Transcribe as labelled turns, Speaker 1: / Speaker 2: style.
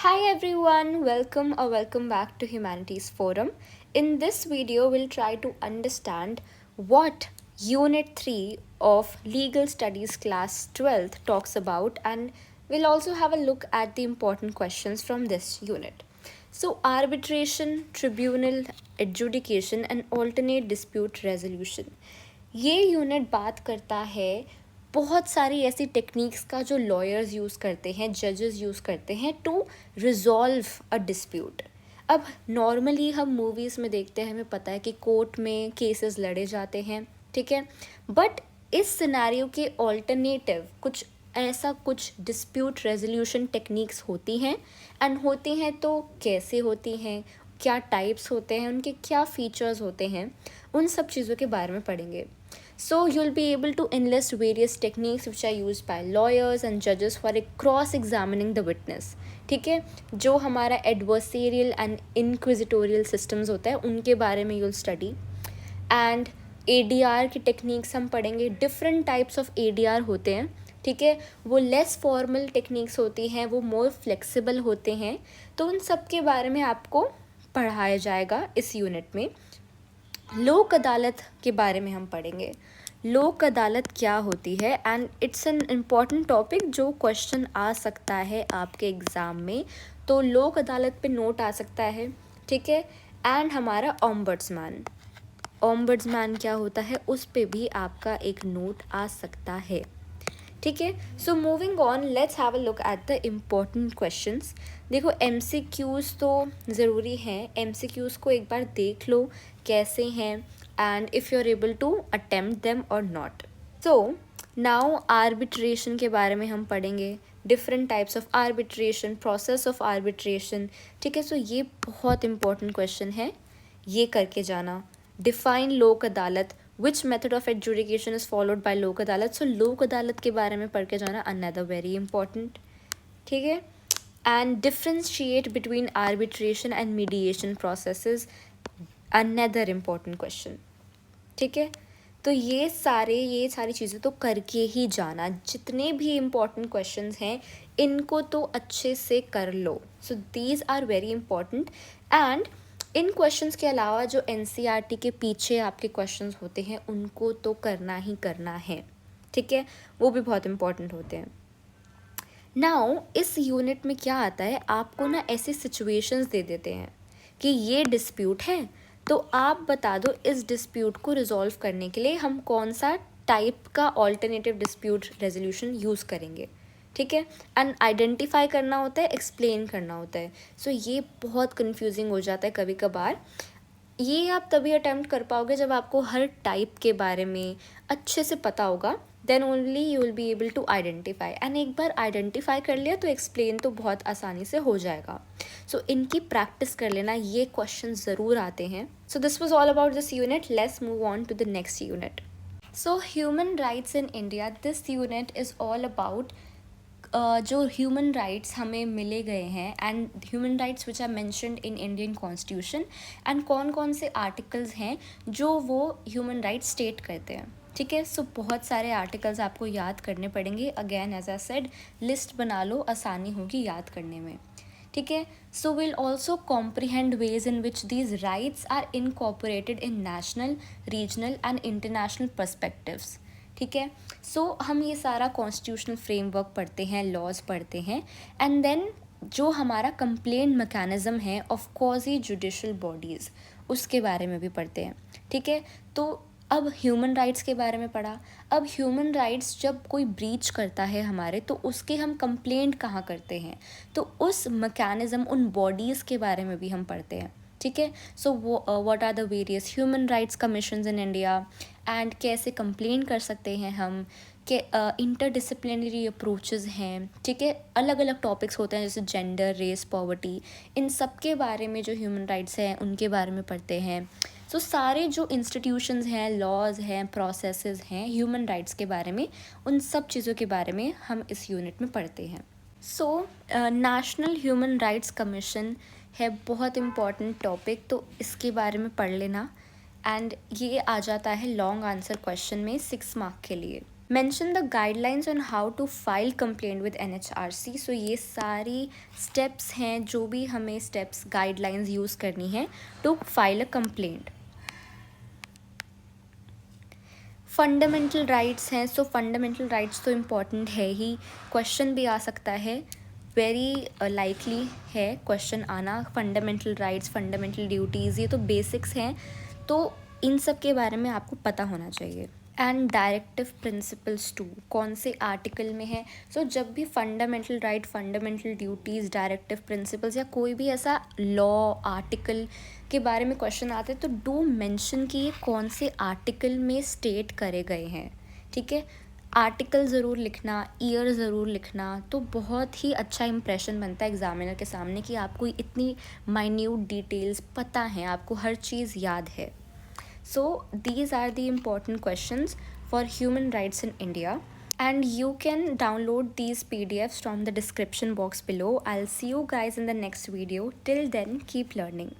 Speaker 1: Hi everyone, welcome back to Humanities Forum. In this video, we'll try to understand what Unit 3 of Legal Studies Class 12th talks about, and we'll also have a look at the important questions from this unit. So, arbitration, tribunal, adjudication, and alternate dispute resolution. ये unit बात करता है बहुत सारी ऐसी techniques का जो lawyers use करते हैं, जजेस यूज़ करते हैं टू रिजॉल्व अ डिस्प्यूट. अब नॉर्मली हम मूवीज़ में देखते हैं, हमें पता है कि कोर्ट में केसेस लड़े जाते हैं, ठीक है. बट इस सिनेरियो के ऑल्टरनेटिव कुछ डिस्प्यूट रेजोल्यूशन टेक्निक्स होती हैं, एंड होती हैं तो कैसे होती हैं, क्या टाइप्स होते हैं, उनके क्या फीचर्स होते हैं, उन सब चीज़ों के बारे में पढ़ेंगे. So you'll be able to enlist various techniques which are used by lawyers and judges for cross-examining the witness. ठीक है, जो हमारा adversarial and inquisitorial systems होता है उनके बारे में you'll study. And ADR की techniques हम पढ़ेंगे. different types of ADR होते हैं, ठीक है, वो less formal techniques होती हैं, वो more flexible होते हैं. तो उन सब के बारे में आपको पढ़ाया जाएगा इस यूनिट में. लोक अदालत के बारे में हम पढ़ेंगे. लोक अदालत क्या होती है, and it's an important topic जो क्वेश्चन आ सकता है आपके एग्ज़ाम में. तो लोक अदालत पे नोट आ सकता है, ठीक है. एंड हमारा ओम्बड्समैन क्या होता है, उस पे भी आपका एक नोट आ सकता है, ठीक है. So moving on, let's have a look at the important questions. देखो MCQs तो ज़रूरी हैं, MCQs को एक बार देख लो कैसे हैं, and if you are able to attempt them और नॉट. सो नाउ आर्बिट्रेशन के बारे में हम पढ़ेंगे, different types of arbitration, process of arbitration, ठीक है. सो ये बहुत इंपॉर्टेंट क्वेश्चन है, ये करके जाना. डिफाइन लोक अदालत, which method of adjudication is followed by लोक अदालत. सो लोक अदालत के बारे में पढ़ के जाना, अनदर वेरी इंपॉर्टेंट, ठीक है. And differentiate between arbitration and mediation processes, another important question, ठीक है. तो ये सारी चीज़ें तो करके ही जाना. जितने भी इम्पॉर्टेंट क्वेश्चंस हैं इनको तो अच्छे से कर लो. So these are very important. And इन क्वेश्चंस के अलावा जो NCERT के पीछे आपके क्वेश्चंस होते हैं उनको तो करना ही करना है, ठीक है, वो भी बहुत इंपॉर्टेंट होते हैं. नाउ इस यूनिट में क्या आता है, आपको ना ऐसी सिचुएशंस दे देते हैं कि ये डिस्प्यूट है, तो आप बता दो इस डिस्प्यूट को रिजॉल्व करने के लिए हम कौन सा टाइप का ऑल्टरनेटिव डिस्प्यूट रेजोल्यूशन यूज़ करेंगे, ठीक है. एंड आइडेंटिफाई करना होता है, एक्सप्लेन करना होता है. सो ये बहुत कंफ्यूजिंग हो जाता है कभी कभार. ये आप तभी अटैम्प्ट कर पाओगे जब आपको हर टाइप के बारे में अच्छे से पता होगा, then only you will be able to identify. And एक बार आइडेंटिफाई कर लिया तो एक्सप्लेन तो बहुत आसानी से हो जाएगा. सो इनकी प्रैक्टिस कर लेना, ये क्वेश्चन ज़रूर आते हैं. So this was all about this unit. Let's move on to the next unit. So human rights in India, this unit is all about जो ह्यूमन राइट्स हमें मिले गए हैं, and human rights which are mentioned in Indian constitution, and कौन कौन से articles हैं जो वो ह्यूमन राइट्स स्टेट करते हैं, ठीक है. सो बहुत सारे आर्टिकल्स आपको याद करने पड़ेंगे. Again as I said, list बना लो, आसानी होगी याद करने में, ठीक है. So will also comprehend ways in which these rights are incorporated in national, regional and international perspectives, ठीक है. सो हम ये सारा कॉन्स्टिट्यूशनल फ्रेमवर्क पढ़ते हैं, लॉज पढ़ते हैं, एंड देन जो हमारा कंप्लेंट मैकेनिज़्म है ऑफ क्वाज़ी जुडिशल बॉडीज़, उसके बारे में भी पढ़ते हैं, ठीक है. तो अब ह्यूमन राइट्स के बारे में पढ़ा. अब ह्यूमन राइट्स जब कोई ब्रीच करता है हमारे, तो उसके हम कंप्लेंट कहाँ करते हैं, तो उस मैकेनिज़्म, उन बॉडीज़ के बारे में भी हम पढ़ते हैं, ठीक है. So what are the various human rights commissions in India, and कैसे कंप्लेन कर सकते हैं हम, के इंटरडिसिप्लिनरी अप्रोचेस हैं, ठीक है. अलग अलग टॉपिक्स होते हैं जैसे जेंडर, रेस, पॉवर्टी, इन सब के बारे में जो ह्यूमन राइट्स हैं उनके बारे में पढ़ते हैं. सो सारे जो इंस्टीट्यूशंस हैं, लॉज हैं, प्रोसेसेस हैं ह्यूमन राइट्स के बारे में, उन सब चीज़ों के बारे में हम इस यूनिट में पढ़ते हैं. So national human rights commission है बहुत इम्पॉर्टेंट टॉपिक, तो इसके बारे में पढ़ लेना. एंड ये आ जाता है लॉन्ग आंसर क्वेश्चन में 6 मार्क के लिए, mention the guidelines on how to file complaint with NHRC। So ये सारी स्टेप्स हैं जो भी हमें स्टेप्स गाइडलाइंस यूज़ करनी है to file a complaint. Fundamental rights हैं, सो फंडामेंटल राइट्स तो इम्पॉर्टेंट है ही, क्वेश्चन भी आ सकता है, वेरी लाइकली है क्वेश्चन आना। फंडामेंटल राइट्स, फंडामेंटल ड्यूटीज़, ये तो बेसिक्स हैं, तो इन सब के बारे में आपको पता होना चाहिए। एंड डायरेक्टिव प्रिंसिपल्स टू, कौन से आर्टिकल में है? सो जब भी fundamental right, fundamental duties, directive principles या कोई भी ऐसा लॉ आर्टिकल के बारे में क्वेश्चन आते हैं तो डू मेंशन कि ये कौन से आर्टिकल में स्टेट करे गए हैं, ठीक है। आर्टिकल ज़रूर लिखना, ईयर ज़रूर लिखना, तो बहुत ही अच्छा इंप्रेशन बनता है एग्जामिनर के सामने कि आपको इतनी माइन्यूट डिटेल्स पता हैं, आपको हर चीज़ याद है। So these are the important questions for human rights in India, and you can download these PDFs from the description box below. I'll see you guys in the next video. Till then, keep learning.